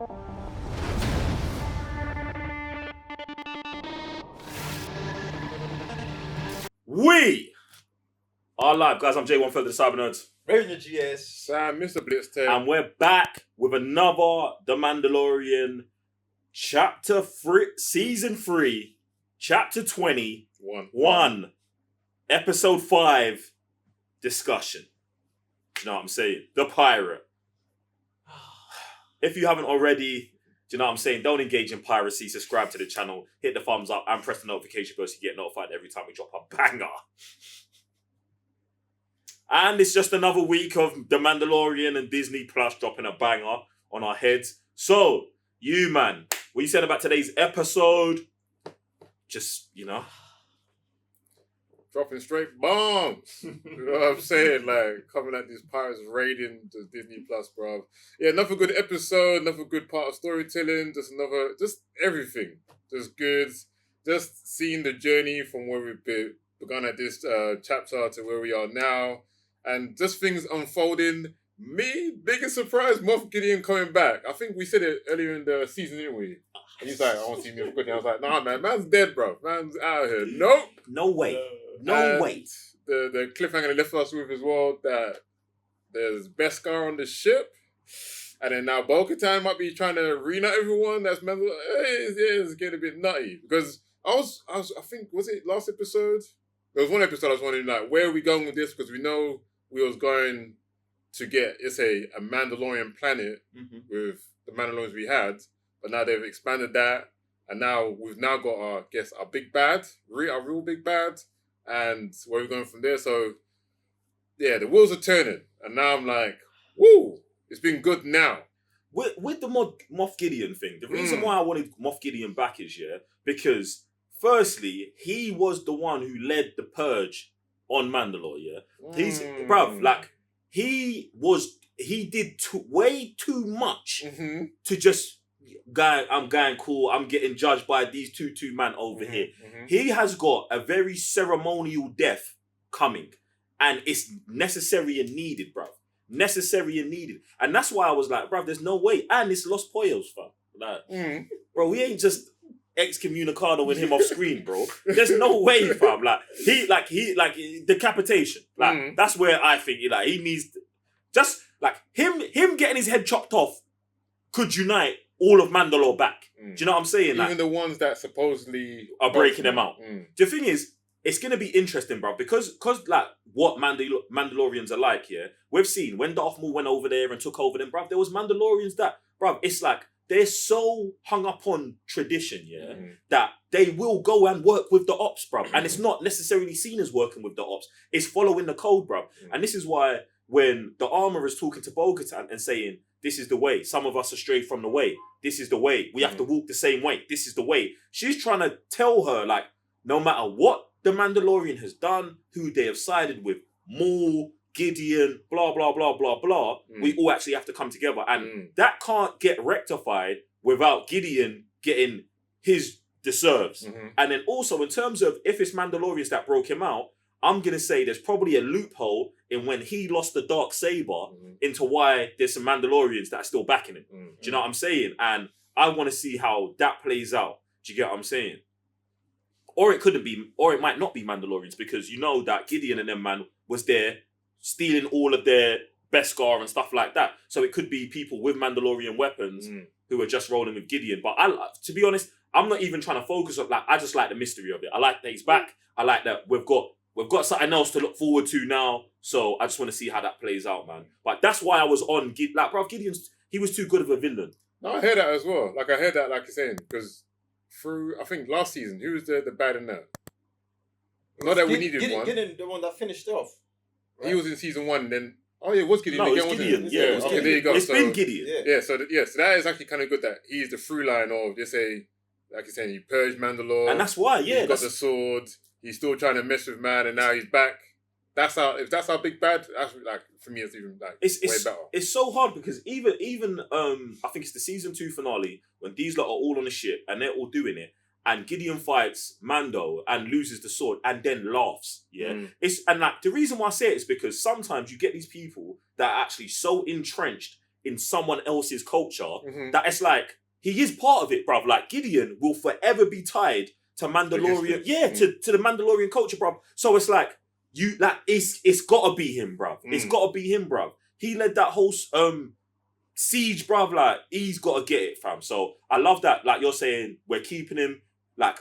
We are live, guys. I'm J1 Further the Cyber Nerds. Raven GS. Sam, Mr. Blitztail. And we're back with another The Mandalorian Chapter 3, Season 3, Chapter 21, Episode 5 discussion. Do you know what I'm saying? The Pirate. If you haven't already, do you know what I'm saying? Don't engage in piracy. Subscribe to the channel, hit the thumbs up, and press the notification bell so you get notified every time we drop a banger. And it's just another week of The Mandalorian and Disney Plus dropping a banger on our heads. So, you man, what you said about today's episode? Just, you know. Dropping straight bombs. You know what I'm saying? Like, coming at these pirates raiding the Disney Plus, bro. Yeah, another good episode, another good part of storytelling, just everything. Just good. Just seeing the journey from where we've begun at this chapter to where we are now. And just things unfolding. Me, biggest surprise, Moff Gideon coming back. I think we said it earlier in the season, didn't we? And he's like, I want to see Moff Gideon. I was like, nah, man, man's dead, bro. Man's out of here. Nope. No way. No way. The cliffhanger they left us with as well, that there's Beskar on the ship. And then now Bo-Katan might be trying to reunite everyone. That's mental. It's getting a bit nutty. Because I think, was it last episode? There was one episode I was wondering, like, where are we going with this? Because we know we was going to get, a Mandalorian planet with the Mandalorians we had. But now they've expanded that. And now we've now got our big bad, our real big bad. And where we're going from there. So, yeah, the wheels are turning. And now I'm like, woo, it's been good now. With the Moff Gideon thing, the reason why I wanted Moff Gideon back is, because firstly, he was the one who led the purge on Mandalore, He's, bruv, like, he did way too much to just, I'm going cool, I'm getting judged by these two man over here. He has got a very ceremonial death coming, and it's necessary and needed, bruv. Necessary and needed. And that's why I was like, bruv, there's no way. And it's Los Pollos, fam. Like, bro, we ain't just excommunicado with him off screen, bro. There's no way, fam. He decapitation. Like, that's where I think he needs just like him getting his head chopped off could unite all of Mandalore back. Do you know what I'm saying? Even the ones that supposedly are breaking them out. The thing is, it's gonna be interesting, bro, because like what Mandalorians are like, we've seen when Darth Maul went over there and took over them, bro. There was Mandalorians that, bro, it's like they're so hung up on tradition, that they will go and work with the ops, bro. And it's not necessarily seen as working with the ops. It's following the code, bro. And this is why when the armor is talking to Bo-Katan and saying, this is the way. Some of us are strayed from the way. This is the way. We have to walk the same way. This is the way. She's trying to tell her, like, no matter what the Mandalorian has done, who they have sided with, Maul, Gideon, blah, blah, blah, blah, blah, we all actually have to come together. And that can't get rectified without Gideon getting his deserves. And then also, in terms of if it's Mandalorians that broke him out, I'm going to say there's probably a loophole in when he lost the dark saber into why there's some Mandalorians that are still backing him. Do you know what I'm saying? And I want to see how that plays out. Do you get what I'm saying? Or it couldn't be, or it might not be Mandalorians, because you know that Gideon and them man was there stealing all of their Beskar and stuff like that. So it could be people with Mandalorian weapons who are just rolling with Gideon. But to be honest, I'm not even trying to focus on, like, I just like the mystery of it. I like that he's back. I like that we've got something else to look forward to now. So I just want to see how that plays out, man. But that's why I was on, like, bro, he was too good of a villain. No, I heard that as well. Like, I heard that, like you're saying, because through, I think, last season, who was the bad in that? Not that we needed one. Gideon, the one that finished off. Right? He was in season 1, then... Oh, yeah, it was Gideon. No, it was Gideon. Yeah, it was okay, Gideon. there you go. It's been Gideon. Yeah, so that is actually kind of good that he's the through line of, just say, like you're saying, he purged Mandalore. And that's why, He's got the sword. He's still trying to mess with man, and now he's back. If that's our big bad, that's like, for me, it's even like way better. It's so hard because even I think it's the season 2 finale when these lot are all on the ship and they're all doing it, and Gideon fights Mando and loses the sword and then laughs. And like the reason why I say it is because sometimes you get these people that are actually so entrenched in someone else's culture, Mhm. that it's like, he is part of it, bruv. Like, Gideon will forever be tied to Mandalorian. Yeah, to the Mandalorian culture, bruv. So it's like, it's gotta be him, bruv. It's gotta be him, bruv. He led that whole siege, bruv. Like, he's gotta get it, fam. So I love that. Like you're saying, we're keeping him. Like,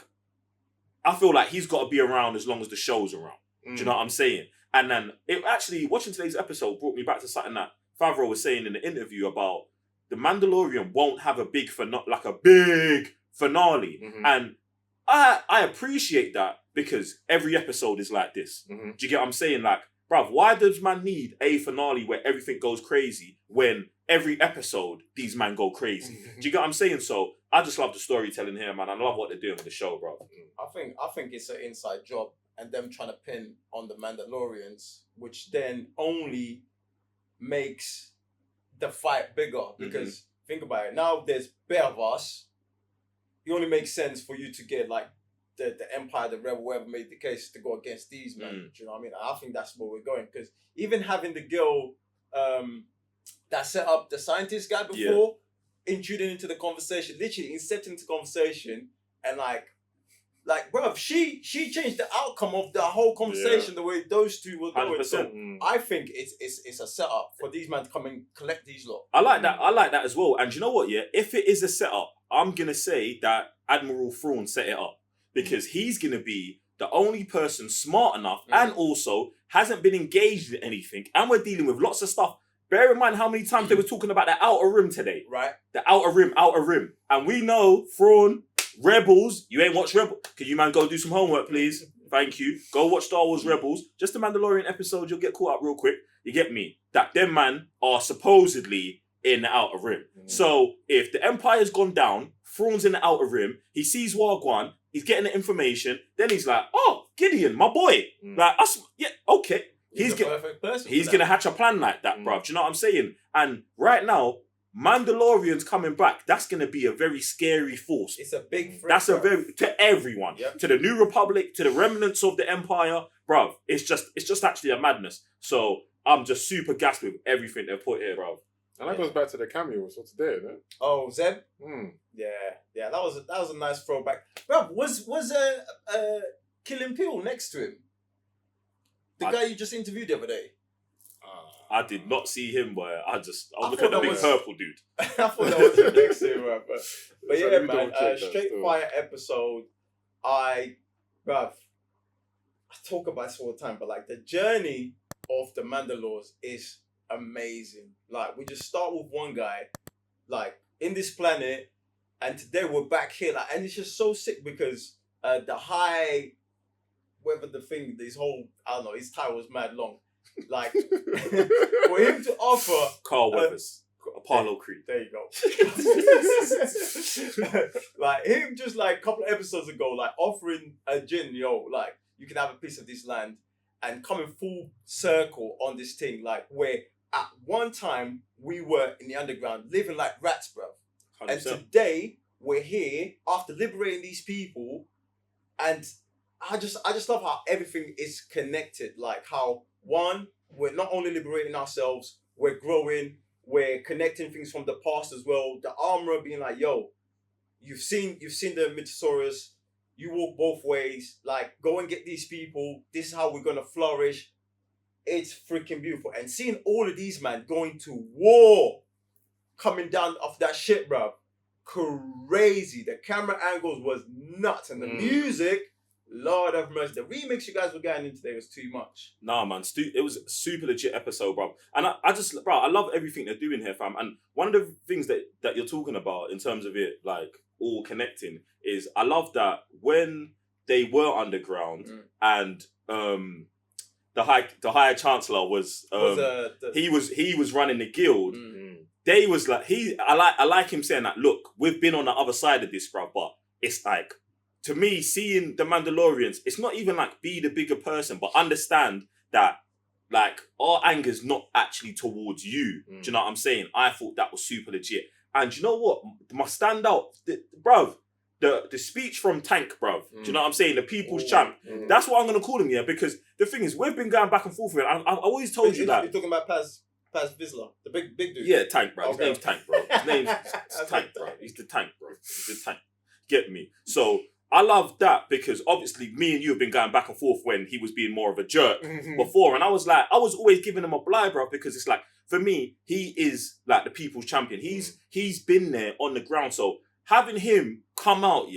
I feel like he's gotta be around as long as the show's around. Do you know what I'm saying? And then it actually, watching today's episode brought me back to something that Favreau was saying in the interview about the Mandalorian won't have a big finale. Mhm. And I appreciate that, because every episode is like this. Mhm. Do you get what I'm saying? Like, bruv, why does man need a finale where everything goes crazy when every episode these man go crazy? Do you get what I'm saying? So I just love the storytelling here, man. I love what they're doing with the show, bro. I think it's an inside job, and them trying to pin on the Mandalorians, which then only makes the fight bigger. Because think about it, now there's bare of us. It only makes sense for you to get like the Empire, the Rebel, whoever made the case to go against these men. Do you know what I mean? I think that's where we're going, because even having the girl that set up the scientist guy before, intruding into the conversation, literally incepting into conversation, and like, bruv, she changed the outcome of the whole conversation, the way those two were going. 100%. So I think it's a setup for these men to come and collect these lot. I like that. I like that as well. And you know what? Yeah, if it is a setup, I'm gonna say that Admiral Thrawn set it up, because he's gonna be the only person smart enough and also hasn't been engaged in anything. And we're dealing with lots of stuff. Bear in mind how many times they were talking about the outer rim today. Right. The outer rim. And we know, Thrawn, Rebels, you ain't watched Rebels. Could you, man, go do some homework, please? Thank you. Go watch Star Wars Rebels. Just the Mandalorian episode, you'll get caught up real quick. You get me? That them man are supposedly in the outer rim. So if the Empire's gone down, Thrawn's in the outer rim, he sees Wagwan, he's getting the information, then he's like, oh, Gideon, my boy. Like, us, yeah, okay. He's the perfect person. He's going to hatch a plan like that, bruv. Do you know what I'm saying? And right now, Mandalorians coming back, that's going to be a very scary force. It's a big threat. That's to everyone. Yep. To the New Republic, to the remnants of the Empire, bruv. It's just actually a madness. So I'm just super gassed with everything they've put here, bruv. And that goes back to the cameos for today, isn't it? Oh, Zeb? Yeah, that was a nice throwback. Bruv, was Killing Peel next to him? The guy you just interviewed the other day. I did not see him, boy. I look at the big purple dude. I thought that was the next to him, bruv. But So yeah, you man, don't check that Straight still. Fire episode. I talk about this all the time, but like the journey of the Mandalores is amazing. Like, we just start with one guy, like, in this planet, and today we're back here, like, and it's just so sick because the high, whether the thing, this whole, I don't know, his title was mad long. Like, for him to offer Carl Weathers, Apollo Creed. there you go. Like, him just like a couple of episodes ago, like offering a Jin, like, you can have a piece of this land, and coming full circle on this thing, like, where at one time we were in the underground living like rats, bruv. 100%. And today we're here after liberating these people, and I just love how everything is connected. Like, how one, we're not only liberating ourselves, we're growing, we're connecting things from the past as well. The armorer being like, yo, you've seen the Mythosaurus, you walk both ways, like, go and get these people, this is how we're gonna flourish. It's freaking beautiful. And seeing all of these man going to war, coming down off that shit, bro, crazy. The camera angles was nuts, and the music, Lord have mercy. The remix you guys were getting into today was too much. Nah, man, it was a super legit episode, bro. And I love everything they're doing here, fam. And one of the things that you're talking about in terms of it, like, all connecting, is I love that when they were underground and the High Chancellor was he was running the guild. They was like, I like him saying that, look, we've been on the other side of this, bro, but it's like, to me, seeing the Mandalorians, it's not even like be the bigger person, but understand that, like, our anger's not actually towards you. Do you know what I'm saying? I thought that was super legit. And you know what? My standout, bruv, the speech from Tank, bruv. Do you know what I'm saying? The People's Champ. That's what I'm going to call him, yeah, because the thing is, we've been going back and forth with it. I always told you that. You're talking about Paz? Paz Vizsla, the big dude. Yeah, Tank, bro. His Okay. name's Tank, bro. His name's Tank, bro. He's the Tank, bro. He's the Tank. Get me? So I love that because obviously me and you have been going back and forth when he was being more of a jerk before, and I was always giving him a blight, bro, because it's like, for me, he is like the people's champion. He's been there on the ground. So having him come out,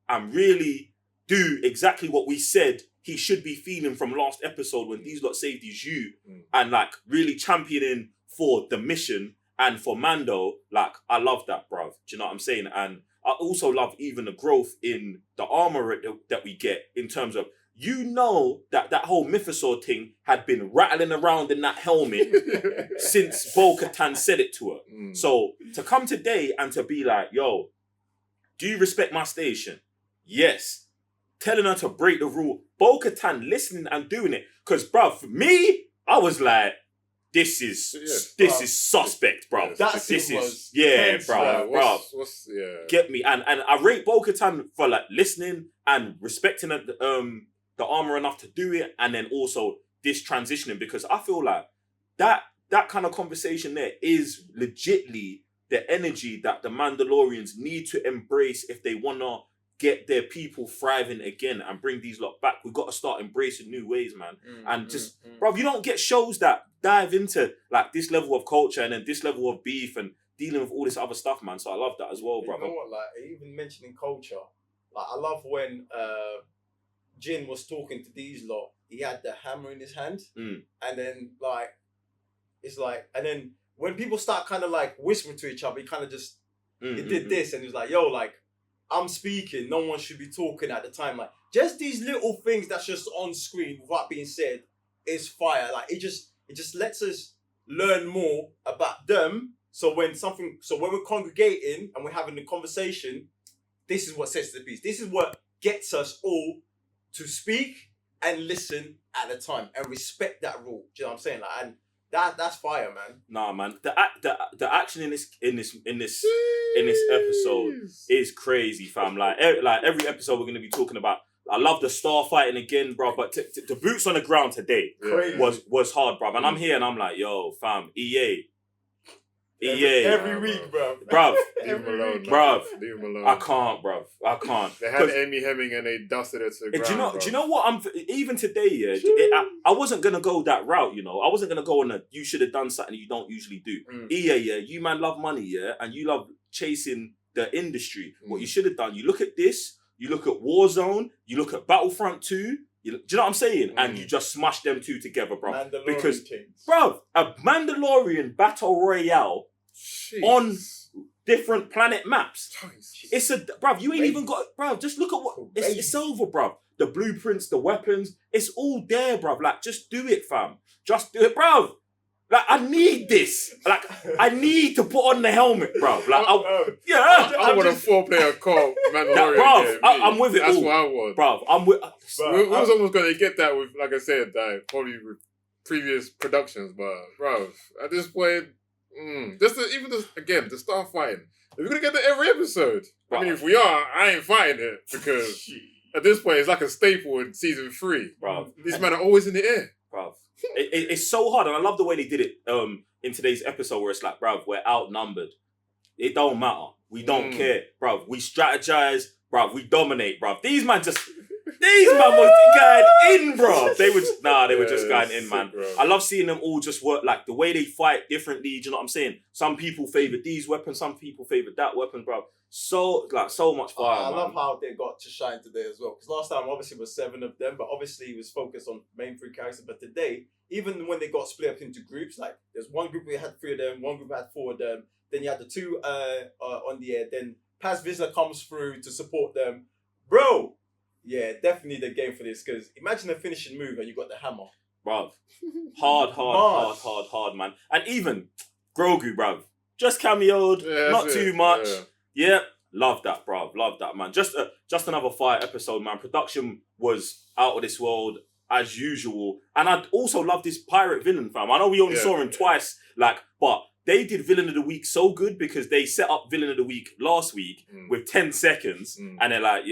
and really do exactly what we said he should be feeling from last episode when these lot saved his you, and like really championing for the mission and for Mando, like I love that, bruv. Do you know what I'm saying? And I also love even the growth in the armor that we get in terms of, you know, that whole Mythosaur thing had been rattling around in that helmet since Bo-Katan said it to her. So to come today and to be like, yo, do you respect my station? Yes. Telling her to break the rule. Bo-Katan listening and doing it. Because, bruv, for me, I was like, this is suspect, bruv. That scene was tense, bruv. Yeah. Get me? And I rate Bo-Katan for like listening and respecting the armor enough to do it, and then also this transitioning, because I feel like that kind of conversation there is legitly the energy that the Mandalorians need to embrace if they want to get their people thriving again and bring these lot back. We've got to start embracing new ways, man. Bro, you don't get shows that dive into like this level of culture and then this level of beef and dealing with all this other stuff, man. So I love that as well, bro. You know what, like, even mentioning culture, like, I love when Jin was talking to these lot, he had the hammer in his hand, and then like, it's like, and then when people start kind of like whispering to each other, he kind of just, he did this, and he was like, yo, like, I'm speaking, no one should be talking at the time. Like, just these little things that's just on screen without being said is fire. Like, it just lets us learn more about them. So when we're congregating and we're having a conversation, this is what sets the piece. This is what gets us all to speak and listen at a time and respect that rule. Do you know what I'm saying? Like, and that's fire, man. Nah, man. The action in this episode is crazy, fam. Like every episode we're gonna be talking about. I love the star fighting again, bro. But the boots on the ground today was hard, bro. And I'm here and I'm like, yo, fam, EA. Every week, bro. Leave him alone, bruv. Leave him alone. I can't, bruv. I can't. They had Amy Hemming and they dusted it to the ground. Do you know what? Even today, I wasn't gonna go that route. You know, I wasn't gonna go on a you should have done something you don't usually do. EA, you man love money, and you love chasing the industry. What you should have done, you look at this, you look at Warzone, you look at Battlefront 2. Do you know what I'm saying? And you just smash them two together, bro. Because, bro, a Mandalorian battle royale on different planet maps. It's bro, you ain't even got, bro, just look at what, it's over, bro. The blueprints, the weapons, it's all there, bro. Like, just do it, fam. Just do it, bro. Like, I need this. Like, I need to put on the helmet, bro. Like, I want a 4-player co-op Mandalorian. Bro, I'm with it. That's all. what I want. Bro, I'm with. We was almost going to get that with, like I said, probably with previous productions, but bro, at this point, even the star fighting. If we're gonna get that every episode, I mean, if we are, I ain't fighting it because at this point it's like a staple in season 3. Bro, these men are always in the air, bro. It's so hard, and I love the way they did it in today's episode, where it's like, bro, we're outnumbered. It don't matter. We don't care, bro. We strategize, bro. We dominate, bro. These man was going in, bro. They were just going in, man. Bro. I love seeing them all just work, like the way they fight differently. Do you know what I'm saying? Some people favor these weapons, some people favor that weapon, bro. So much fire. I love how they got to shine today as well. Because last time obviously was 7 of them, but obviously it was focused on main 3 characters. But today, even when they got split up into groups, like there's one group where you had 3 of them, one group had 4 of them. Then you had the 2 on the air. Then Paz Vizsla comes through to support them, bro. Yeah, definitely the game for this, because imagine a finishing move and you got the hammer. Bruv. Hard, man. And even Grogu, bruv. Just cameoed, not too much. Yeah, love that, bruv. Love that, man. Just another fire episode, man. Production was out of this world, as usual. And I also love this pirate villain, fam. I know we only saw him twice, but they did Villain of the Week so good because they set up Villain of the Week last week with 10 seconds. And they're like,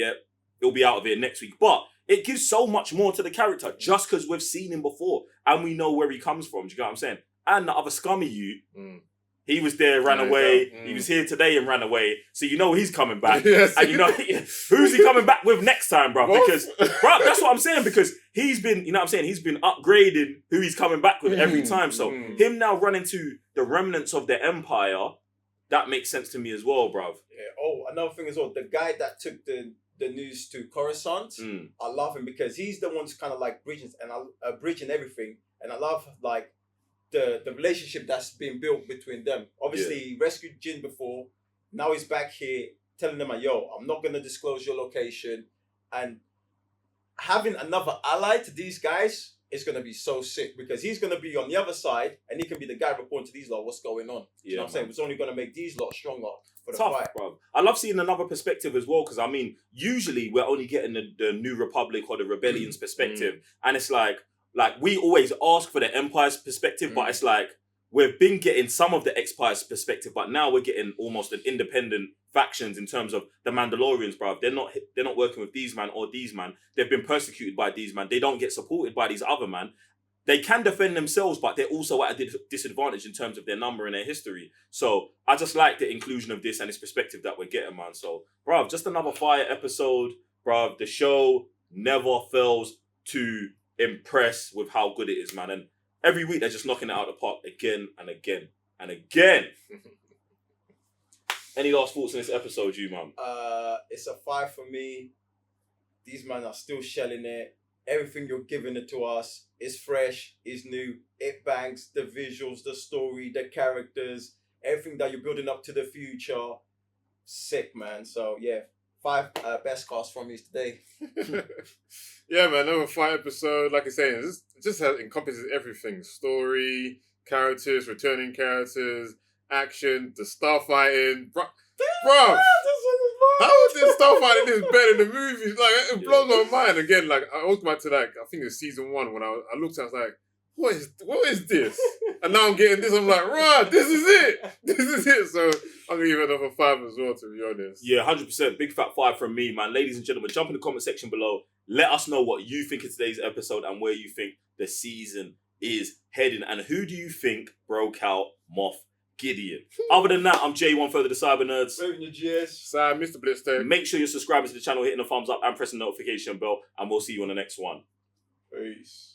he'll be out of here next week. But it gives so much more to the character just because we've seen him before and we know where he comes from. Do you get what I'm saying? and the other scummy you. He was there, ran away. He was here today and ran away. So you know he's coming back. Yes. And you know, who's he coming back with next time, bro? Because, bro, that's what I'm saying. Because he's been, you know what I'm saying? He's been upgrading who he's coming back with every time. So him now running to the remnants of the Empire, that makes sense to me as well, bro. Yeah. Oh, another thing as well. The guy that took the news to Coruscant, I love him because he's the one who's kind of like bridging everything. And I love like the relationship that's been built between them. Obviously, he rescued Jin before. Now he's back here telling them, yo, I'm not going to disclose your location. And having another ally to these guys is going to be so sick because he's going to be on the other side and he can be the guy reporting to these lot what's going on. You know what I'm saying? It's only going to make these lot stronger for the fight. Bro. I love seeing another perspective as well because, I mean, usually we're only getting the New Republic or the Rebellion's perspective. And it's like we always ask for the Empire's perspective, but it's like we've been getting some of the Empire's perspective, but now we're getting almost an independent factions in terms of the Mandalorians, bro. They're not working with these man or these man. They've been persecuted by these man. They don't get supported by these other man. They can defend themselves, but they're also at a disadvantage in terms of their number and their history. So I just like the inclusion of this and this perspective that we're getting, man. So, bro, just another fire episode, bro. The show never fails to impress with how good it is, man. And every week they're just knocking it out of the park again and again and again. Any last thoughts on this episode, you, man? It's a 5 for me. These men are still shelling it. Everything you're giving it to us is fresh, is new. It bangs. The visuals, the story, the characters, everything that you're building up to the future. Sick, man. So, yeah. 5 best cast from me today. Yeah, man, another 5 episode. Like I say, it just encompasses everything: story, characters, returning characters, action, the starfighting. Bro, how is this starfighting is better than the movies? Like it blows my mind. Again, like I was back to like I think it was season 1 when I looked at it, I was like, what is this? And now I'm getting this. I'm like, right, this is it. This is it. So I'm gonna give it another 5 as well, to be honest. Yeah, 100%. Big fat 5 from me, man. Ladies and gentlemen, jump in the comment section below. Let us know what you think of today's episode and where you think the season is heading. And who do you think broke out Moff Gideon? Other than that, I'm J1 Further the Cyber Nerds. Sam, Mr. Blitztech. Make sure you're subscribing to the channel, hitting the thumbs up and pressing the notification bell. And we'll see you on the next one. Peace.